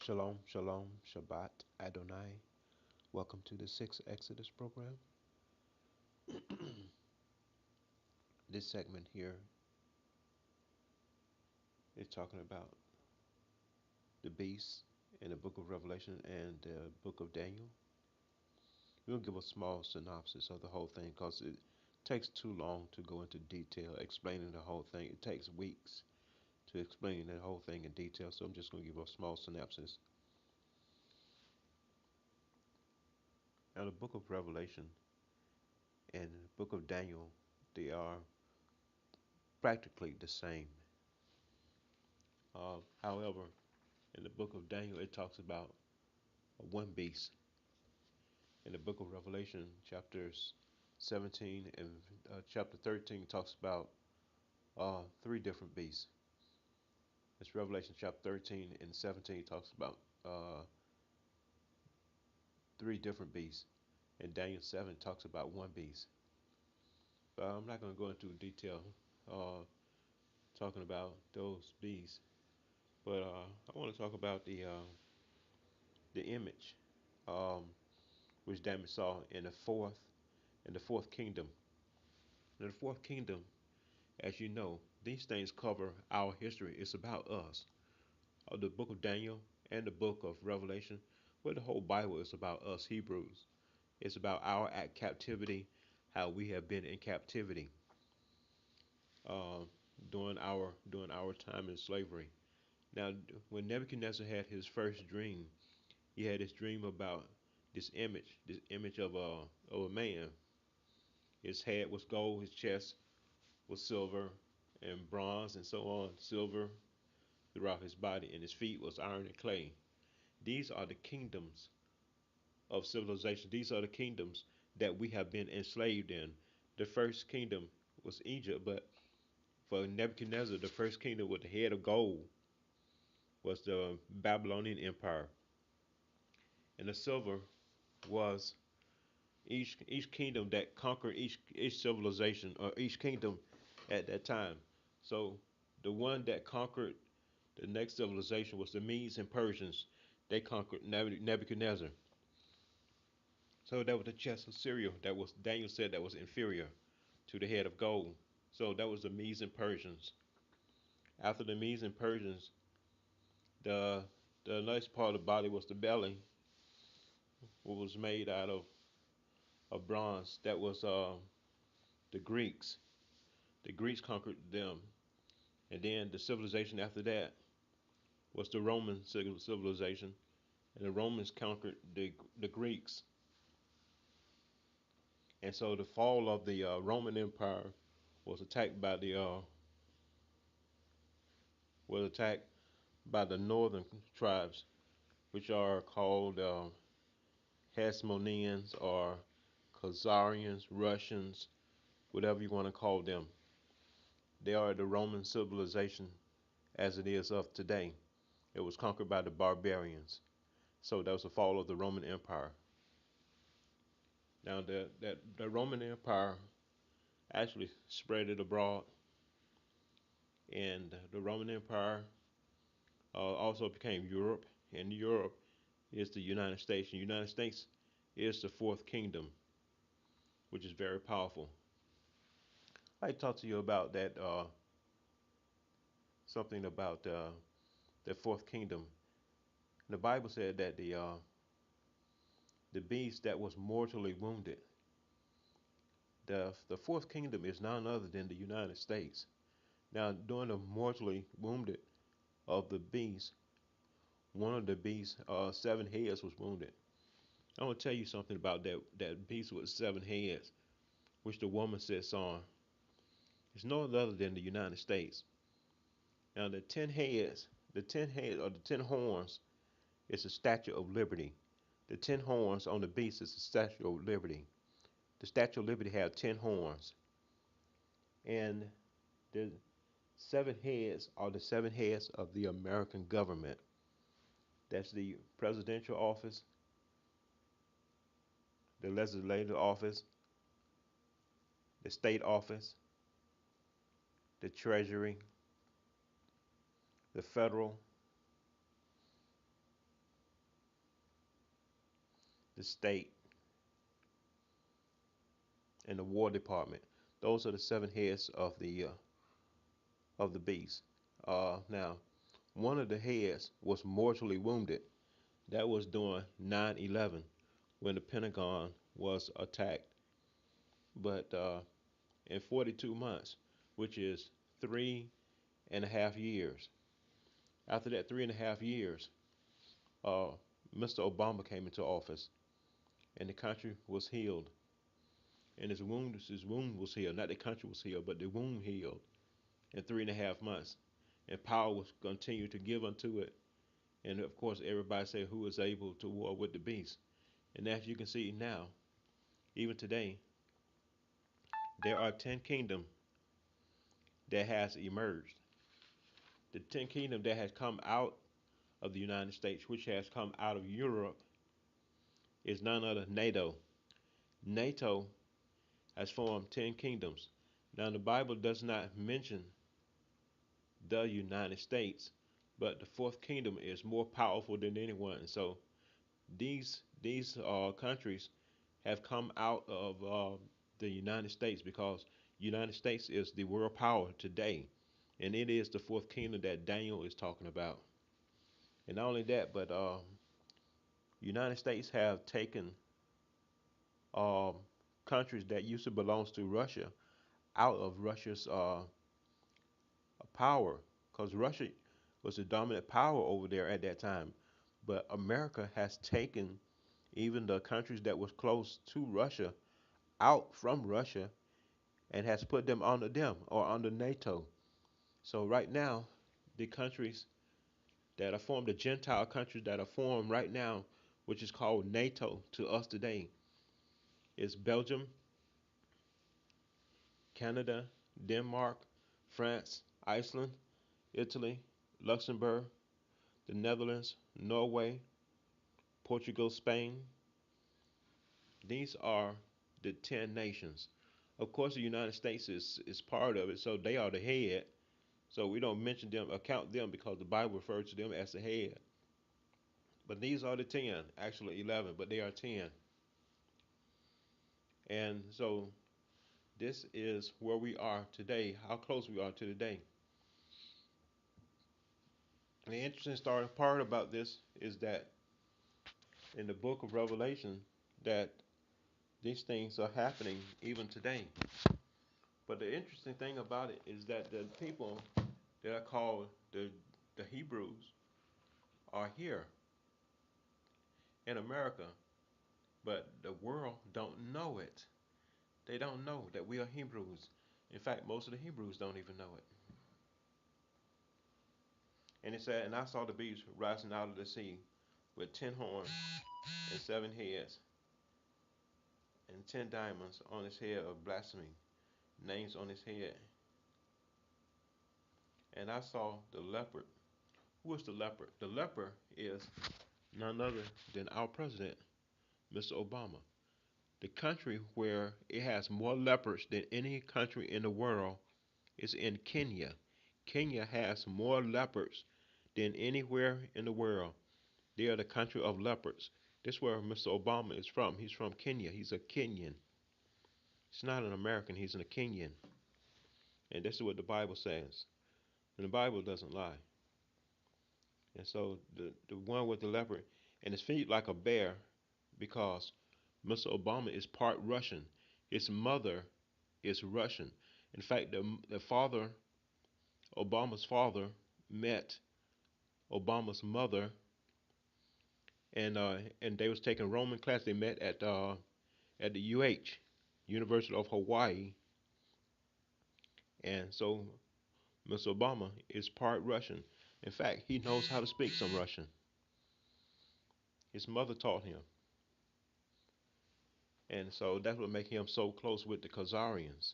Shalom, shalom, Shabbat, Adonai. Welcome to the Sixth Exodus program. This segment here is talking about the beast in the book of Revelation and the book of Daniel. We'll give a small synopsis of the whole thing because it takes too long to go into detail explaining the whole thing. It takes weeks to explain the whole thing in detail, so I'm just going to give a small synopsis. Now, the book of Revelation and the book of Daniel, they are practically the same. However, in the book of Daniel, it talks about one beast. In the book of Revelation, chapters 17 and chapter 13 talks about three different beasts. It's Revelation chapter 13 and 17 talks about three different beasts. And Daniel 7 talks about one beast. I'm not going to go into detail talking about those beasts, but I want to talk about the image um, which Daniel saw in the fourth kingdom. In the fourth kingdom, as you know, these things cover our history. It's about us. The book of Daniel and the book of Revelation, well, the whole Bible is about us Hebrews. It's about our captivity, how we have been in captivity uh, during our time in slavery. Now, when Nebuchadnezzar had his first dream, he had this dream about this image of a man. His head was gold, his chest was silver and bronze and so on, silver throughout his body, and his feet was iron and clay. These are the kingdoms of civilization. These are the kingdoms that we have been enslaved in. The first kingdom was Egypt, but for Nebuchadnezzar, the first kingdom with the head of gold was the Babylonian Empire, and the silver was each kingdom that conquered each civilization or each kingdom at that time. So the one that conquered the next civilization was the Medes and Persians. They conquered Nebuchadnezzar. So that was the chest of cereal that was Daniel said that was inferior to the head of gold. So that was the Medes and Persians. After the Medes and Persians, the the next part of the body was the belly, what was made out of bronze. That was the Greeks. The Greeks conquered them, and then the civilization after that was the Roman civilization, and the Romans conquered the Greeks. And so the fall of the Roman Empire was attacked by the was attacked by the northern tribes, which are called Hasmoneans or Khazarians, Russians, whatever you want to call them. They are the Roman civilization as it is of today. It was conquered by the barbarians. So that was the fall of the Roman Empire. Now the Roman Empire actually spread it abroad, and the Roman Empire also became Europe, and Europe is the United States. The United States is the fourth kingdom, which is very powerful. I talked to you about that something about the fourth kingdom. The Bible said that the beast that was mortally wounded. The fourth kingdom is none other than the United States. Now, during the mortally wounded of the beast, one of the beast's seven heads was wounded. I want to tell you something about that beast with seven heads, which the woman sits on. It's no other than the United States. Now, the 10 heads or the 10 horns is the Statue of Liberty. The 10 horns on the beast is the Statue of Liberty. The Statue of Liberty had 10 horns, and the seven heads are the seven heads of the American government. That's the presidential office, the legislative office, the state office, the treasury, the federal, the state, and the War Department. Those are the seven heads of the beast. Now, one of the heads was mortally wounded. That was during 9/11 when the Pentagon was attacked. But in 42 months, which is 3.5 years, after that 3.5 years, uh, Mr. Obama came into office, and the country was healed, and his wound was healed. Not the country was healed, but the wound healed in 3.5 months, and power was continued to give unto it. And of course, everybody said, "Who is able to war with the beast?" And as you can see now, even today, there are 10 kingdoms that has emerged. The 10 kingdoms that has come out of the United States, which has come out of Europe, is none other than NATO. NATO has formed 10 kingdoms. Now, the Bible does not mention the United States, but the fourth kingdom is more powerful than anyone. So these countries have come out of the United States because United States is the world power today, and it is the fourth kingdom that Daniel is talking about. And not only that, but United States have taken um, countries that used to belong to Russia out of Russia's power, because Russia was the dominant power over there at that time. But America has taken even the countries that was close to Russia out from Russia and has put them under them or under NATO. So right now, the countries that are formed, the Gentile countries that are formed right now, which is called NATO to us today, is Belgium, Canada, Denmark, France, Iceland, Italy, Luxembourg, the Netherlands, Norway, Portugal, Spain. These are the 10 nations. Of course, the United States is part of it, so they are the head. So we don't mention them, account them, because the Bible refers to them as the head. But these are the 10, actually 11, but they are 10. And so this is where we are today, how close we are to today. And the interesting starting part about this is that in the book of Revelation, that these things are happening even today. But the interesting thing about it is that the people that are called the Hebrews are here in America, but the world don't know it. They don't know that we are Hebrews. In fact, most of the Hebrews don't even know it. And it said, and I saw the beast rising out of the sea with 10 horns and 7 heads and 10 diamonds on his head of blasphemy, names on his head. And I saw the leopard. Who is the leopard? The leopard is none other than our president, Mr. Obama. The country where it has more leopards than any country in the world is in Kenya. Kenya has more leopards than anywhere in the world. They are the country of leopards. This is where Mr. Obama is from. He's from Kenya. He's a Kenyan. He's not an American. He's a Kenyan. And this is what the Bible says. And the Bible doesn't lie. And so the one with the leopard and his feet like a bear, because Mr. Obama is part Russian. His mother is Russian. In fact, the father, Obama's father, met Obama's mother, and they was taking Roman class. They met at the University of Hawaii, and so Mr. Obama is part Russian. In fact, he knows how to speak some Russian. His mother taught him, and so that's what makes him so close with the Khazarians.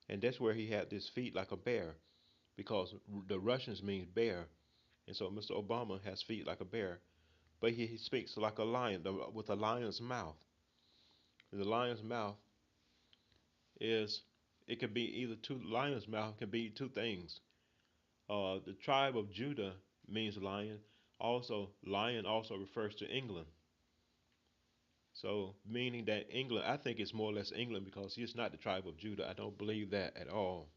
And that's where he had his feet like a bear, because the Russians means bear, and so Mr. Obama has feet like a bear, but he speaks like a lion with a lion's mouth. And the lion's mouth is it could be either two. Lion's mouth can be two things. The tribe of Judah means lion, Also, lion also refers to England. So, meaning that England, I think it's more or less England because he's not the tribe of Judah. I don't believe that at all.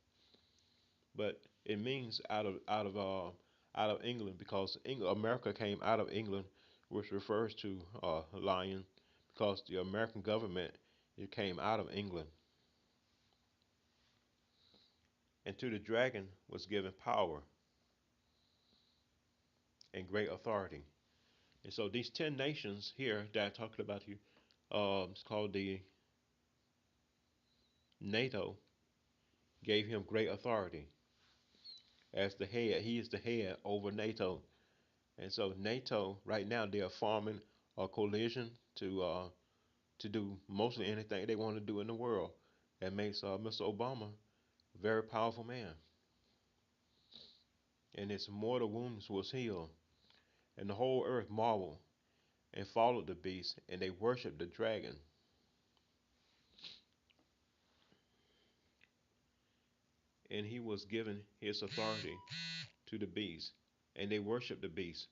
But it means out of England because America came out of England, which refers to lion, because the American government it came out of England. And to the dragon was given power and great authority. And so these 10 nations here that I'm talking about here, it's called the NATO, gave him great authority as the head. He is the head over NATO. And so NATO right now they are forming a coalition to do mostly anything they want to do in the world. That makes Mr. Obama a very powerful man. And his mortal wounds was healed. And the whole earth marveled and followed the beast, and they worshiped the dragon. And he was given his authority to the beast. And they worshiped the beast.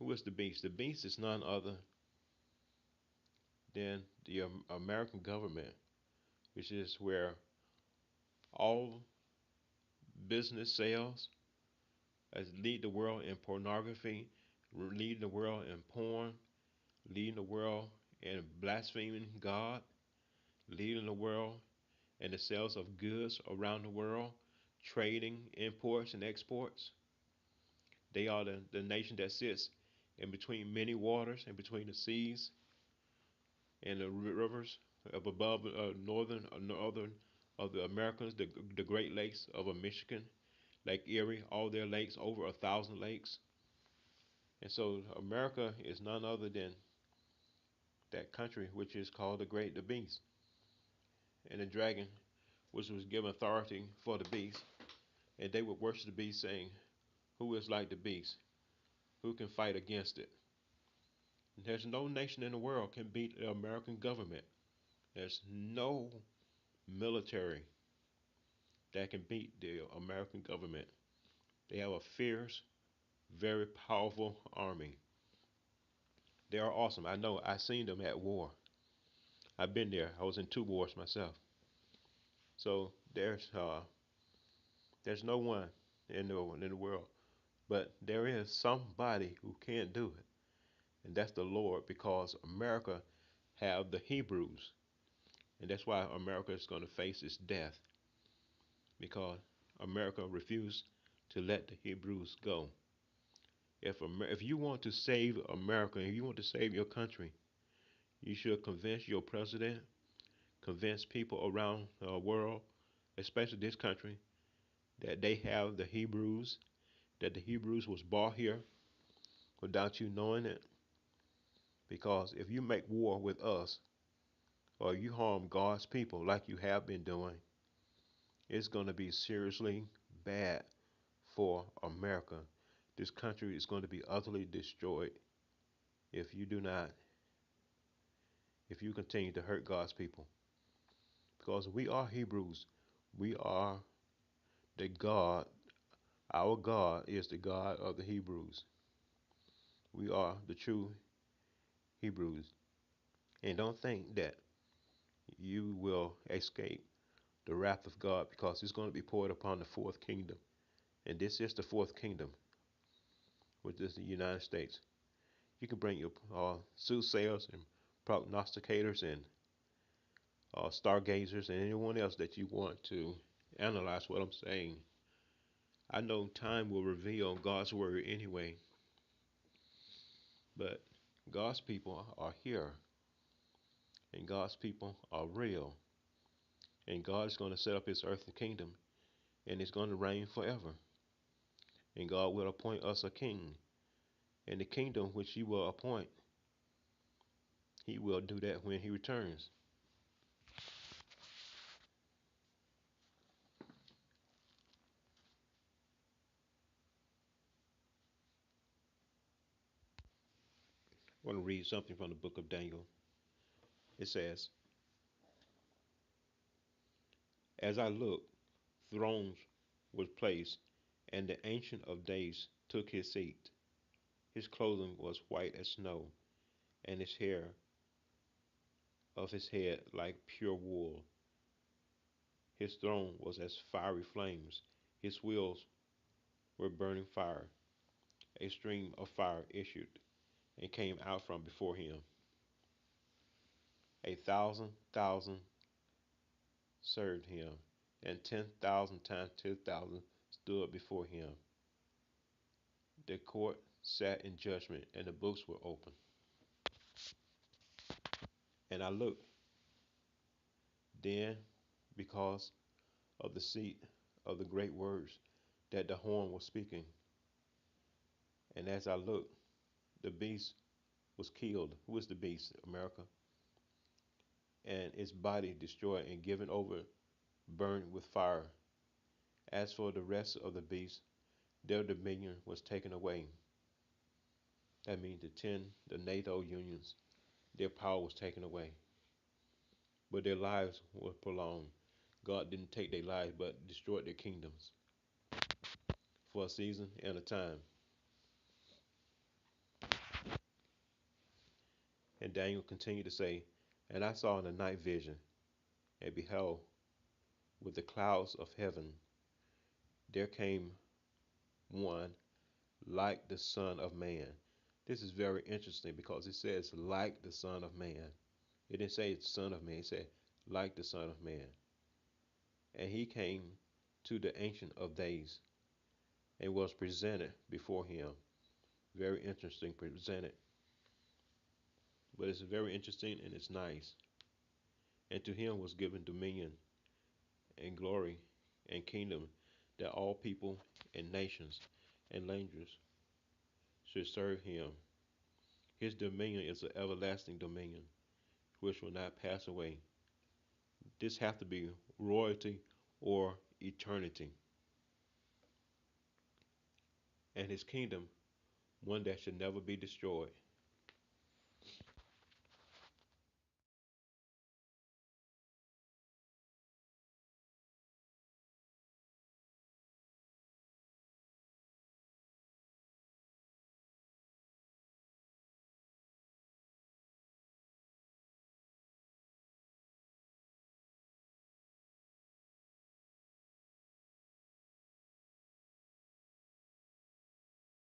Who is the beast? The beast is none other than the American government, which is where all business sales lead the world in pornography, lead the world in porn, leading the world in blaspheming God, leading the world in the sales of goods around the world, trading imports and exports. They are the nation that sits in between many waters, in between the seas and the rivers up above northern of the Americas, the Great Lakes of Michigan, Lake Erie, all their lakes, over 1,000 lakes. And so America is none other than that country which is called the beast. And the dragon, which was given authority for the beast, and they would worship the beast, saying, "Who is like the beast? Who can fight against it?" And there's no nation in the world can beat the American government. There's no military that can beat the American government. They have a fierce, very powerful army. They are awesome. I know. I've seen them at war. I've been there. I was in 2 wars myself. So there's no one in the world, but there is somebody who can do it, and that's the Lord, because America have the Hebrews, and that's why America is going to face its death, because America refused to let the Hebrews go. If you want to save America, if you want to save your country, you should convince your president, convince people around the world, especially this country, that they have the Hebrews, that the Hebrews was brought here without you knowing it. Because if you make war with us or you harm God's people like you have been doing, it's going to be seriously bad for America. This country is going to be utterly destroyed if you do not, if you continue to hurt God's people. Because we are Hebrews. We are the God. Our God is the God of the Hebrews. We are the true Hebrews. And don't think that you will escape the wrath of God, because it's going to be poured upon the fourth kingdom. And this is the fourth kingdom, which is the United States. You can bring your soothsayers and prognosticators and stargazers and anyone else that you want to analyze what I'm saying. I know time will reveal God's word anyway, but God's people are here, and God's people are real, and God is going to set up his earthly kingdom, and it's going to reign forever. And God will appoint us a king, and the kingdom which he will appoint, he will do that when he returns. I want to read something from the book of Daniel. It says, "As I looked, thrones were placed, and the Ancient of Days took his seat. His clothing was white as snow, and his hair of his head like pure wool. His throne was as fiery flames. His wheels were burning fire. A stream of fire issued and came out from before him. 1,000,000 served him, and 10,000 times 10,000 stood before him. The court sat in judgment, and the books were open. And I looked then, because of the seat of the great words that the horn was speaking. And as I looked, the beast was killed. Who is the beast? America. And its body destroyed and given over, burned with fire. As for the rest of the beasts, their dominion was taken away. That means the NATO unions, their power was taken away. But their lives were prolonged. God didn't take their lives, but destroyed their kingdoms for a season and a time. And Daniel continued to say, And I saw in the night vision, and beheld, with the clouds of heaven, there came one like the Son of Man. This is very interesting because it says like the Son of Man. It didn't say it's Son of Man, it said like the Son of Man. And he came to the Ancient of Days and was presented before him. Very interesting, presented. But it's very interesting and it's nice. And to him was given dominion and glory and kingdom, that all people and nations and languages should serve him. His dominion is an everlasting dominion which will not pass away. This have to be royalty or eternity. And his kingdom, one that should never be destroyed.